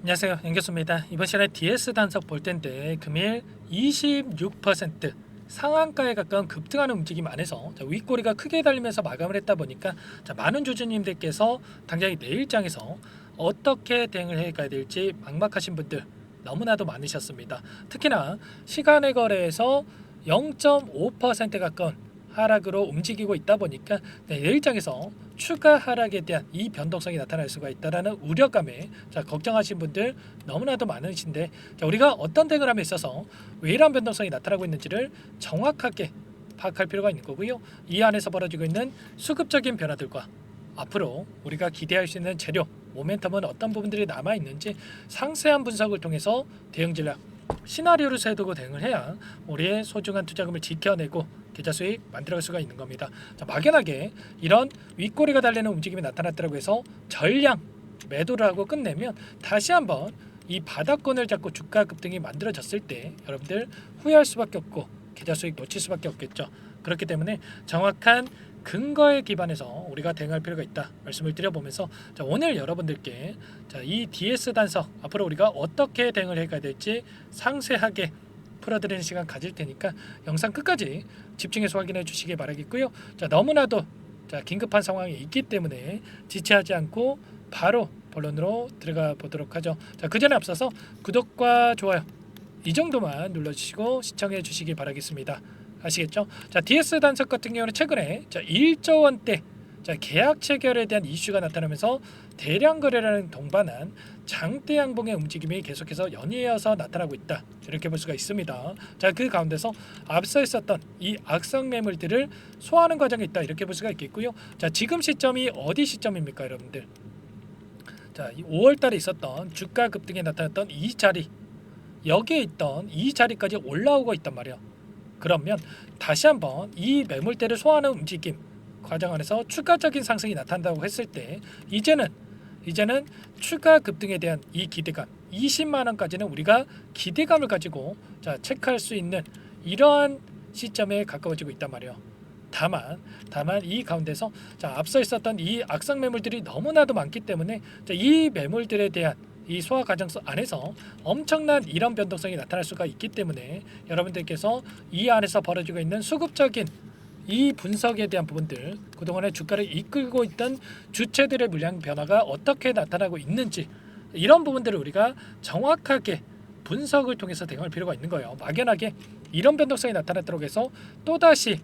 안녕하세요, 연교수입니다. 이번 시간에 DS 단석 볼 텐데 금일 26% 상한가에 가까운 급등하는 움직임 안에서 윗꼬리가 크게 달리면서 마감을 했다 보니까 많은 주주님들께서 당장 내일장에서 어떻게 대응을 해가야 될지 막막하신 분들 너무나도 많으셨습니다. 특히나 시간의 거래에서 0.5% 가까운 하락으로 움직이고 있다 보니까 내일장에서 추가 하락에 대한 이 변동성이 나타날 수가 있다라는 우려감에 걱정하신 분들 너무나도 많으신데, 우리가 어떤 대응을 함에 있어서 왜 이러한 변동성이 나타나고 있는지를 정확하게 파악할 필요가 있는 거고요. 이 안에서 벌어지고 있는 수급적인 변화들과 앞으로 우리가 기대할 수 있는 재료, 모멘텀은 어떤 부분들이 남아 있는지 상세한 분석을 통해서 대응 전략, 시나리오를 세두고 대응을 해야 우리의 소중한 투자금을 지켜내고 계좌 수익 만들어갈 수가 있는 겁니다. 막연하게 이런 윗꼬리가 달리는 움직임이 나타났다고 해서 전량 매도를 하고 끝내면 다시 한번 이 바닥권을 잡고 주가 급등이 만들어졌을 때 여러분들 후회할 수밖에 없고 계좌 수익 놓칠 수밖에 없겠죠. 그렇기 때문에 정확한 근거에 기반해서 우리가 대응할 필요가 있다 말씀을 드려보면서, 오늘 여러분들께 이 DS 단석 앞으로 우리가 어떻게 대응을 해가야 될지 상세하게 풀어드리는 시간 가질 테니까 영상 끝까지 집중해서 확인해 주시기 바라겠고요. 너무나도 긴급한 상황이 있기 때문에 지체하지 않고 바로 본론으로 들어가 보도록 하죠. 그 전에 앞서서 구독과 좋아요 이 정도만 눌러주시고 시청해 주시기 바라겠습니다. 아시겠죠? DS 단석 같은 경우는 최근에 1조 원대 계약 체결에 대한 이슈가 나타나면서 대량 거래라는 동반한 장대 양봉의 움직임이 계속해서 연이어서 나타나고 있다, 이렇게 볼 수가 있습니다. 그 가운데서 앞서 있었던 이 악성 매물들을 소화하는 과정에 있다, 이렇게 볼 수가 있겠고요. 지금 시점이 어디 시점입니까, 여러분들? 5월달에 있었던 주가 급등에 나타났던 이 자리, 여기에 있던 이 자리까지 올라오고 있단 말이에요. 그러면 다시 한번 이 매물대를 소화하는 움직임 과정 안에서 추가적인 상승이 나타난다고 했을 때 이제는 추가 급등에 대한 이 기대감 20만 원까지는 우리가 기대감을 가지고 체크할 수 있는 이러한 시점에 가까워지고 있단 말이에요. 다만 이 가운데서 앞서 있었던 이 악성 매물들이 너무나도 많기 때문에 이 매물들에 대한 이 소화 과정 안에서 엄청난 이런 변동성이 나타날 수가 있기 때문에 여러분들께서 이 안에서 벌어지고 있는 수급적인 이 분석에 대한 부분들, 그동안에 주가를 이끌고 있던 주체들의 물량 변화가 어떻게 나타나고 있는지, 이런 부분들을 우리가 정확하게 분석을 통해서 대응할 필요가 있는 거예요. 막연하게 이런 변동성이 나타났다고 해서 또다시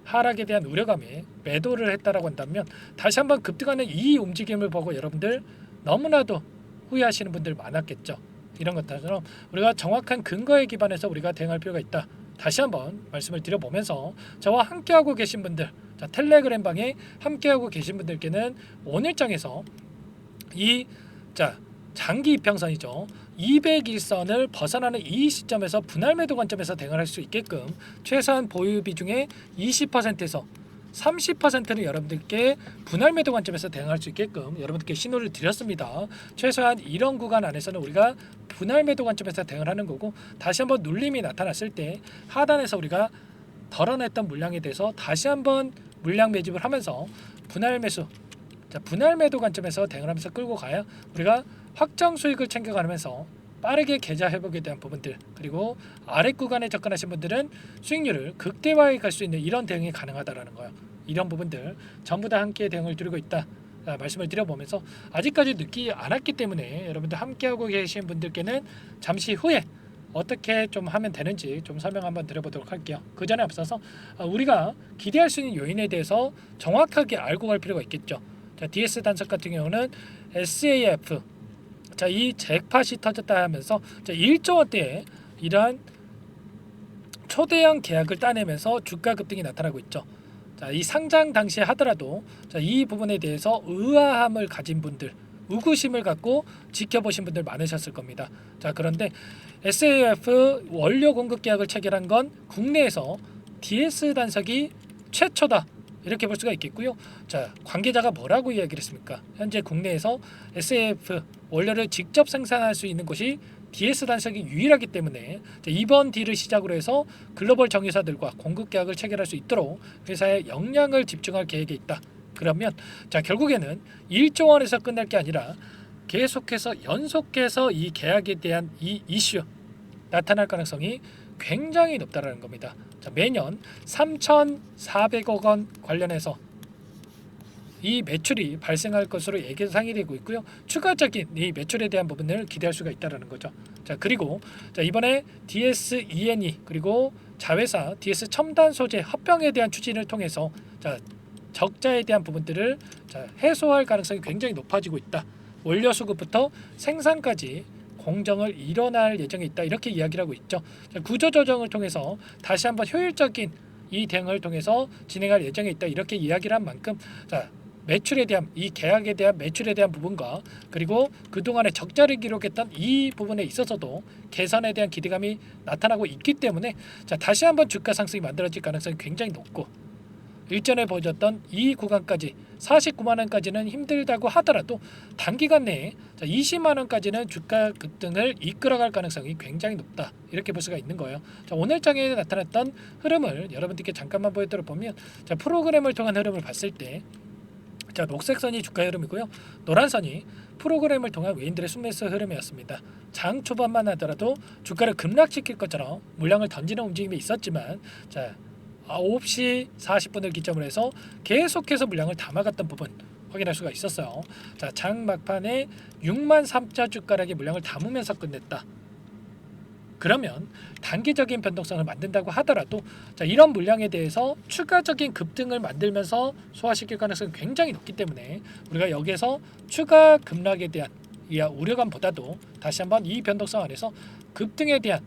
하락에 대한 우려감에 매도를 했다라고 한다면 다시 한번 급등하는 이 움직임을 보고 여러분들 너무나도 후회하시는 분들 많았겠죠. 이런 것들처럼 우리가 정확한 근거에 기반해서 우리가 대응할 필요가 있다, 다시 한번 말씀을 드려보면서 저와 함께하고 계신 분들, 텔레그램 방에 함께하고 계신 분들께는 오늘장에서 이 장기 이평선이죠, 201선을 벗어나는 이 시점에서 분할 매도 관점에서 대응할 수 있게끔 최소한 보유 비중의 20%에서 30%는 여러분들께 분할 매도 관점에서 대응할 수 있게끔 여러분들께 신호를 드렸습니다. 최소한 이런 구간 안에서는 우리가 분할 매도 관점에서 대응을 하는 거고, 다시 한번 눌림이 나타났을 때 하단에서 우리가 덜어냈던 물량에 대해서 다시 한번 물량 매집을 하면서 분할 매수, 분할 매도 관점에서 대응을 하면서 끌고 가야 우리가 확정 수익을 챙겨가면서 빠르게 계좌 회복에 대한 부분들, 그리고 아래 구간에 접근하신 분들은 수익률을 극대화해 갈 수 있는 이런 대응이 가능하다라는 거예요. 이런 부분들 전부 다 함께 대응을 드리고 있다 말씀을 드려보면서, 아직까지 늦지 않았기 때문에 여러분들 함께하고 계신 분들께는 잠시 후에 어떻게 좀 하면 되는지 좀 설명 한번 드려보도록 할게요. 그 전에 앞서서 우리가 기대할 수 있는 요인에 대해서 정확하게 알고 갈 필요가 있겠죠. DS 단석 같은 경우는 SAF, 이 잭팟이 터졌다 하면서 1조 원대의 이러한 초대형 계약을 따내면서 주가 급등이 나타나고 있죠. 이 상장 당시에 하더라도 이 부분에 대해서 의아함을 가진 분들, 의구심을 갖고 지켜보신 분들 많으셨을 겁니다. 그런데 SAF 원료 공급 계약을 체결한 건 국내에서 DS 단석이 최초다, 이렇게 볼 수가 있겠고요. 관계자가 뭐라고 이야기를 했습니까? 현재 국내에서 SAF 원료를 직접 생산할 수 있는 곳이 DS 단석이 유일하기 때문에 이번 딜을 시작으로 해서 글로벌 정유사들과 공급 계약을 체결할 수 있도록 회사의 역량을 집중할 계획에 있다. 그러면 결국에는 1조 원에서 끝날 게 아니라 계속해서 연속해서 이 계약에 대한 이 이슈 나타날 가능성이 굉장히 높다라는 겁니다. 자, 매년 3,400억 원 관련해서 이 매출이 발생할 것으로 예상이 되고 있고요. 추가적인 이 매출에 대한 부분을 기대할 수가 있다라는 거죠. 자, 그리고 자, 이번에 DS-ENE 그리고 자회사 DS 첨단 소재 합병에 대한 추진을 통해서 자, 적자에 대한 부분들을 자, 해소할 가능성이 굉장히 높아지고 있다. 원료 수급부터 생산까지 공정을 일어날 예정에 있다. 이렇게 이야기를 하고 있죠. 자, 구조 조정을 통해서 다시 한번 효율적인 이 대응을 통해서 진행할 예정에 있다. 이렇게 이야기를 한 만큼 자, 매출에 대한 이 계약에 대한 매출에 대한 부분과 그리고 그동안에 적자를 기록했던 이 부분에 있어서도 개선에 대한 기대감이 나타나고 있기 때문에 자, 다시 한번 주가 상승이 만들어질 가능성이 굉장히 높고 일전에 보여줬던 이 구간까지 49만 원까지는 힘들다고 하더라도 단기간 내에 20만 원까지는 주가 급등을 이끌어갈 가능성이 굉장히 높다. 이렇게 볼 수가 있는 거예요. 자, 오늘 장에 나타났던 흐름을 여러분들께 잠깐만 보여드려 보면 자, 프로그램을 통한 흐름을 봤을 때 자, 녹색 선이 주가 흐름이고요. 노란 선이 프로그램을 통한 외인들의 순매수 흐름이었습니다. 장 초반만 하더라도 주가를 급락시킬 것처럼 물량을 던지는 움직임이 있었지만 자, 9시 40분을 기점으로 해서 계속해서 물량을 담아갔던 부분 확인할 수가 있었어요. 자, 장 막판에 6만 3차 주가락의 물량을 담으면서 끝냈다. 그러면 단기적인 변동성을 만든다고 하더라도 자, 이런 물량에 대해서 추가적인 급등을 만들면서 소화시킬 가능성이 굉장히 높기 때문에 우리가 여기에서 추가 급락에 대한 이 우려감보다도 다시 한번 이 변동성 안에서 급등에 대한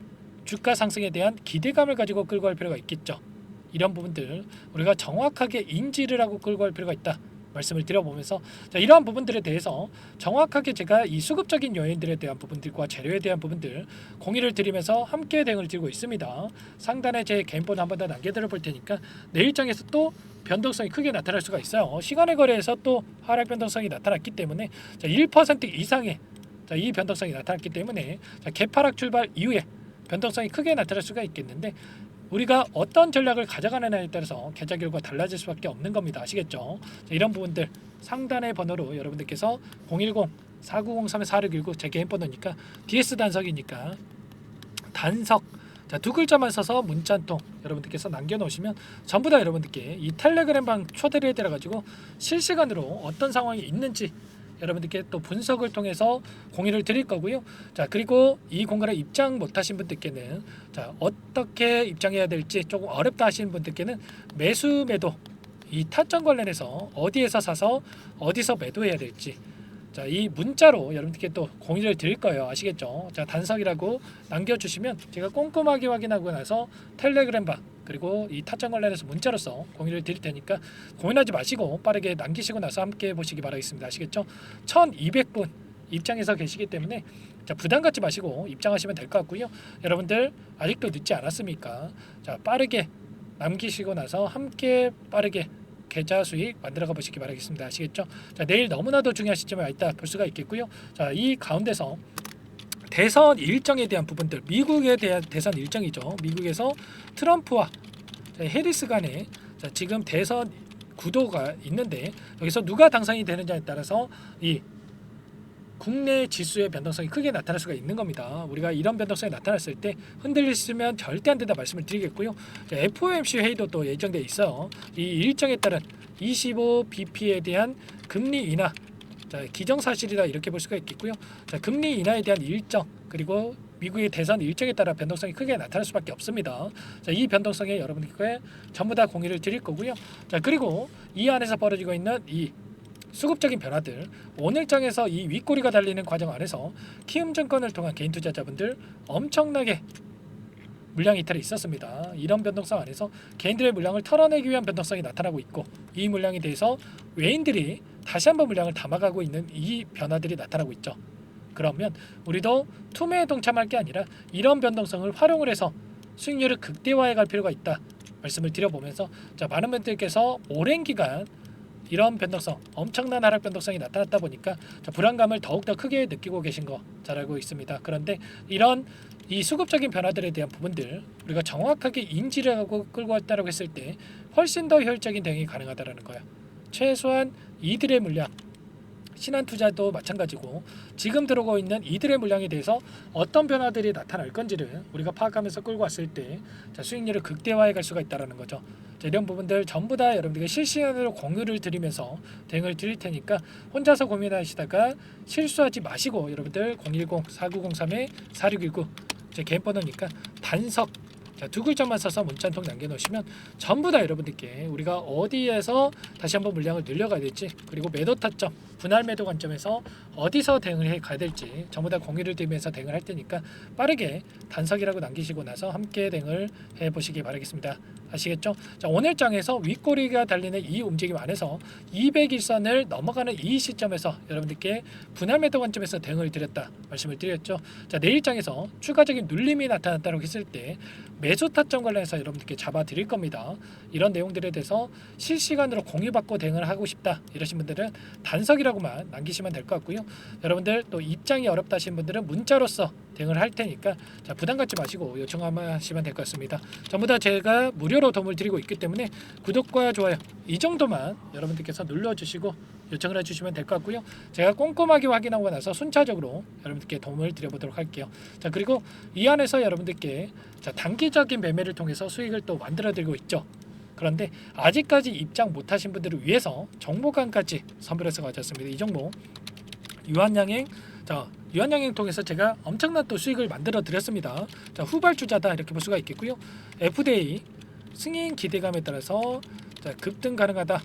주가 상승에 대한 기대감을 가지고 끌고 갈 필요가 있겠죠. 이런 부분들 우리가 정확하게 인지를 하고 끌고 갈 필요가 있다. 말씀을 드려보면서 자, 이러한 부분들에 대해서 정확하게 제가 이 수급적인 요인들에 대한 부분들과 재료에 대한 부분들 공유를 드리면서 함께 대응을 드리고 있습니다. 상단에 제 개인번호 한 번 더 남겨드려 볼 테니까 내일장에서 또 변동성이 크게 나타날 수가 있어요. 시간의 거래에서 또 하락 변동성이 나타났기 때문에 자, 1% 이상의 자, 이 변동성이 나타났기 때문에 자, 개파락 출발 이후에 변동성이 크게 나타날 수가 있겠는데 우리가 어떤 전략을 가져가느냐에 따라서 계좌 결과가 달라질 수밖에 없는 겁니다. 아시겠죠? 자, 이런 부분들 상단의 번호로 여러분들께서 010-4903-4619 제 개인 번호니까 DS 단석이니까 단석 자, 두 글자만 써서 문자 한 통 여러분들께서 남겨놓으시면 전부 다 여러분들께 이 텔레그램 방 초대를 해드려가지고 실시간으로 어떤 상황이 있는지 여러분들께 또 분석을 통해서 공유를 드릴 거고요. 자, 그리고 이 공간에 입장 못하신 분들께는 자, 어떻게 입장해야 될지 조금 어렵다 하시는 분들께는 매수 매도 이 타점 관련해서 어디에서 사서 어디서 매도해야 될지 자, 이 문자로 여러분들께 또 공유를 드릴 거예요. 아시겠죠? 자, 단석이라고 남겨주시면 제가 꼼꼼하게 확인하고 나서 텔레그램 방 그리고 이 타점 관련해서 문자로서 공유를 드릴 테니까 고민하지 마시고 빠르게 남기시고 나서 함께 보시기 바라겠습니다. 아시겠죠? 1200분 입장해서 계시기 때문에 자, 부담 갖지 마시고 입장하시면 될 것 같고요. 여러분들 아직도 늦지 않았습니까? 자, 빠르게 남기시고 나서 함께 빠르게 계좌 수익 만들어가 보시기 바라겠습니다. 아시겠죠? 자, 내일 너무나도 중요한 시점에 있다 볼 수가 있겠고요. 자, 이 가운데서 대선 일정에 대한 부분들 미국에 대한 대선 일정이죠. 미국에서 트럼프와 해리스 간에 자, 지금 대선 구도가 있는데 여기서 누가 당선이 되느냐에 따라서 이 국내 지수의 변동성이 크게 나타날 수가 있는 겁니다. 우리가 이런 변동성이 나타났을 때 흔들리시면 절대 안 된다 말씀을 드리겠고요. 자, FOMC 회의도 또 예정돼 있어요. 이 일정에 따른 25bp에 대한 금리 인하 자, 기정사실이다 이렇게 볼 수가 있겠고요. 자, 금리 인하에 대한 일정 그리고 미국의 대선 일정에 따라 변동성이 크게 나타날 수밖에 없습니다. 자, 이 변동성에 여러분께 전부 다 공유를 드릴 거고요. 자, 그리고 이 안에서 벌어지고 있는 이 수급적인 변화들 오늘 장에서 이 윗꼬리가 달리는 과정 안에서 키움증권을 통한 개인 투자자분들 엄청나게 물량 이탈이 있었습니다. 이런 변동성 안에서 개인들의 물량을 털어내기 위한 변동성이 나타나고 있고 이 물량에 대해서 외인들이 다시 한번 물량을 담아가고 있는 이 변화들이 나타나고 있죠. 그러면 우리도 투매에 동참할 게 아니라 이런 변동성을 활용을 해서 수익률을 극대화해 갈 필요가 있다 말씀을 드려보면서 자, 많은 분들께서 오랜 기간 이런 변동성, 엄청난 하락 변동성이 나타났다 보니까 불안감을 더욱더 크게 느끼고 계신 거 잘 알고 있습니다. 그런데 이런 이 수급적인 변화들에 대한 부분들 우리가 정확하게 인지를 하고 끌고 왔다고 했을 때 훨씬 더 효율적인 대응이 가능하다는 거예요. 최소한 이들의 물량 신한투자도 마찬가지고 지금 들어오고 있는 이들의 물량에 대해서 어떤 변화들이 나타날 건지를 우리가 파악하면서 끌고 왔을 때 수익률을 극대화해 갈 수가 있다는 거죠. 이런 부분들 전부 다 여러분들에게 실시간으로 공유를 드리면서 대응을 드릴 테니까 혼자서 고민하시다가 실수하지 마시고 여러분들 010-4903-4619 제 개인 번호니까 단석 두 글자만 써서 문자 한 통 남겨놓으시면 전부 다 여러분들께 우리가 어디에서 다시 한번 물량을 늘려가야 될지 그리고 매도 타점, 분할 매도 관점에서 어디서 대응을 해 가야 될지 전부 다 공유를 드리면서 대응을 할 테니까 빠르게 단석이라고 남기시고 나서 함께 대응을 해보시기 바라겠습니다. 아시겠죠? 자, 오늘 장에서 윗꼬리가 달리는 이 움직임 안에서 200일선을 넘어가는 이 시점에서 여러분들께 분할 매도 관점에서 대응을 드렸다 말씀을 드렸죠. 자, 내일 장에서 추가적인 눌림이 나타났다고 했을 때 매수 타점 관련해서 여러분들께 잡아 드릴 겁니다. 이런 내용들에 대해서 실시간으로 공유받고 대응을 하고 싶다 이러신 분들은 단석이라고만 남기시면 될 것 같고요. 여러분들 또 입장이 어렵다 하신 분들은 문자로서 대응을 할 테니까 자, 부담 갖지 마시고 요청하시면 될 것 같습니다. 전부 다 제가 무료로 도움을 드리고 있기 때문에 구독과 좋아요 이 정도만 여러분들께서 눌러주시고 요청을 해주시면 될 것 같고요. 제가 꼼꼼하게 확인하고 나서 순차적으로 여러분들께 도움을 드려보도록 할게요. 자, 그리고 이 안에서 여러분들께 자, 단기적인 매매를 통해서 수익을 또 만들어드리고 있죠. 그런데 아직까지 입장 못하신 분들을 위해서 정보관까지 선별해서 가져왔습니다. 이 정보 유한양행 자 유한양행 통해서 제가 엄청난 또 수익을 만들어 드렸습니다. 자, 후발주자다 이렇게 볼 수가 있겠고요. FDA 승인 기대감에 따라서 자, 급등 가능하다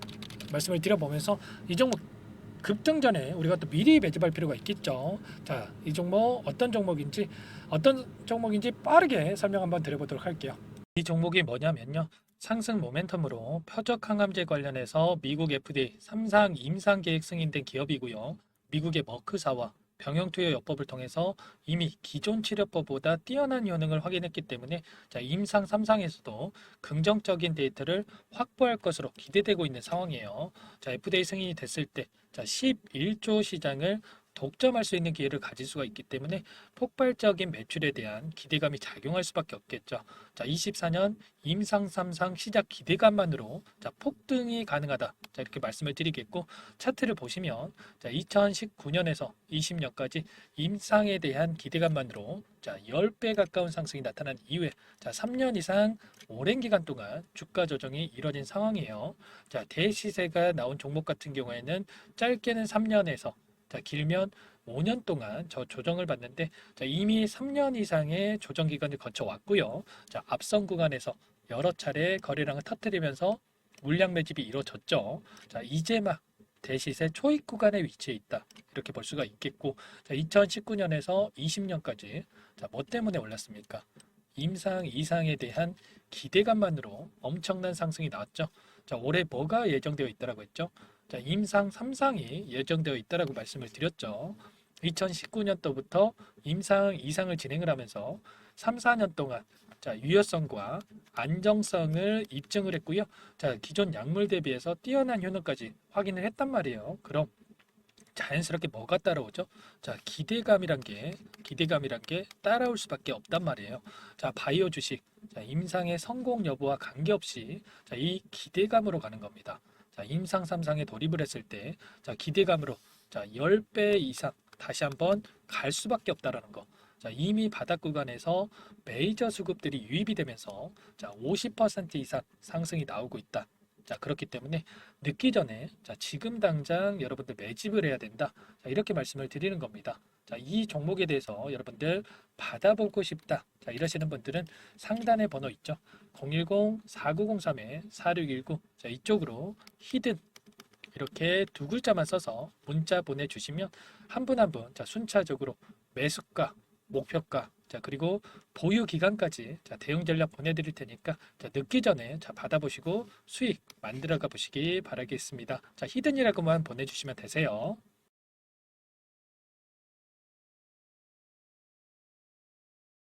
말씀을 드려보면서 이 종목 급등 전에 우리가 또 미리 매집할 필요가 있겠죠. 자, 이 종목 어떤 종목인지 빠르게 설명 한번 드려보도록 할게요. 이 종목이 뭐냐면요. 상승 모멘텀으로 표적 항암제 관련해서 미국 FDA 3상 임상 계획 승인된 기업이고요. 미국의 머크사와 병용투여요법을 통해서 이미 기존 치료법보다 뛰어난 효능을 확인했기 때문에 자, 임상 3상에서도 긍정적인 데이터를 확보할 것으로 기대되고 있는 상황이에요. 자, FDA 승인이 됐을 때 자, 11조 시장을 독점할 수 있는 기회를 가질 수가 있기 때문에 폭발적인 매출에 대한 기대감이 작용할 수밖에 없겠죠. 자, 24년 임상 3상 시작 기대감만으로 자, 폭등이 가능하다. 자, 이렇게 말씀을 드리겠고 차트를 보시면 자, 2019년에서 20년까지 임상에 대한 기대감만으로 자, 10배 가까운 상승이 나타난 이후에 자, 3년 이상 오랜 기간 동안 주가 조정이 이뤄진 상황이에요. 자, 대시세가 나온 종목 같은 경우에는 짧게는 3년에서 자, 길면 5년 동안 저 조정을 받는데 자, 이미 3년 이상의 조정 기간을 거쳐 왔고요. 자, 앞선 구간에서 여러 차례 거래량을 터뜨리면서 물량 매집이 이루어졌죠. 자, 이제 막 대시세 초입 구간에 위치해 있다. 이렇게 볼 수가 있겠고 자, 2019년에서 20년까지 자, 뭐 때문에 올랐습니까? 임상 이상에 대한 기대감만으로 엄청난 상승이 나왔죠. 자, 올해 뭐가 예정되어 있다라고 했죠? 자, 임상 3상이 예정되어 있다라고 말씀을 드렸죠. 2019년도부터 임상 2상을 진행을 하면서 3, 4년 동안 자, 유효성과 안정성을 입증을 했고요. 자, 기존 약물 대비해서 뛰어난 효능까지 확인을 했단 말이에요. 그럼 자연스럽게 뭐가 따라오죠? 자, 기대감이란 게 따라올 수밖에 없단 말이에요. 자, 바이오 주식 자, 임상의 성공 여부와 관계없이 자, 이 기대감으로 가는 겁니다. 자, 임상 3상에 돌입을 했을 때 자, 기대감으로 자, 10배 이상 다시 한번 갈 수밖에 없다라는 거. 자, 이미 바닥 구간에서 메이저 수급들이 유입이 되면서 자, 50% 이상 상승이 나오고 있다. 자, 그렇기 때문에 늦기 전에 자, 지금 당장 여러분들 매집을 해야 된다. 자, 이렇게 말씀을 드리는 겁니다. 자, 이 종목에 대해서 여러분들 받아보고 싶다. 자, 이러시는 분들은 상단에 번호 있죠. 010-4903-4619 자, 이쪽으로 히든 이렇게 두 글자만 써서 문자 보내주시면 한 분 한 분 자, 순차적으로 매수가, 목표가 자, 그리고 보유 기간까지 자, 대응 전략 보내드릴 테니까 자, 늦기 전에 자, 받아보시고 수익 만들어가 보시기 바라겠습니다. 자, 히든이라고만 보내주시면 되세요.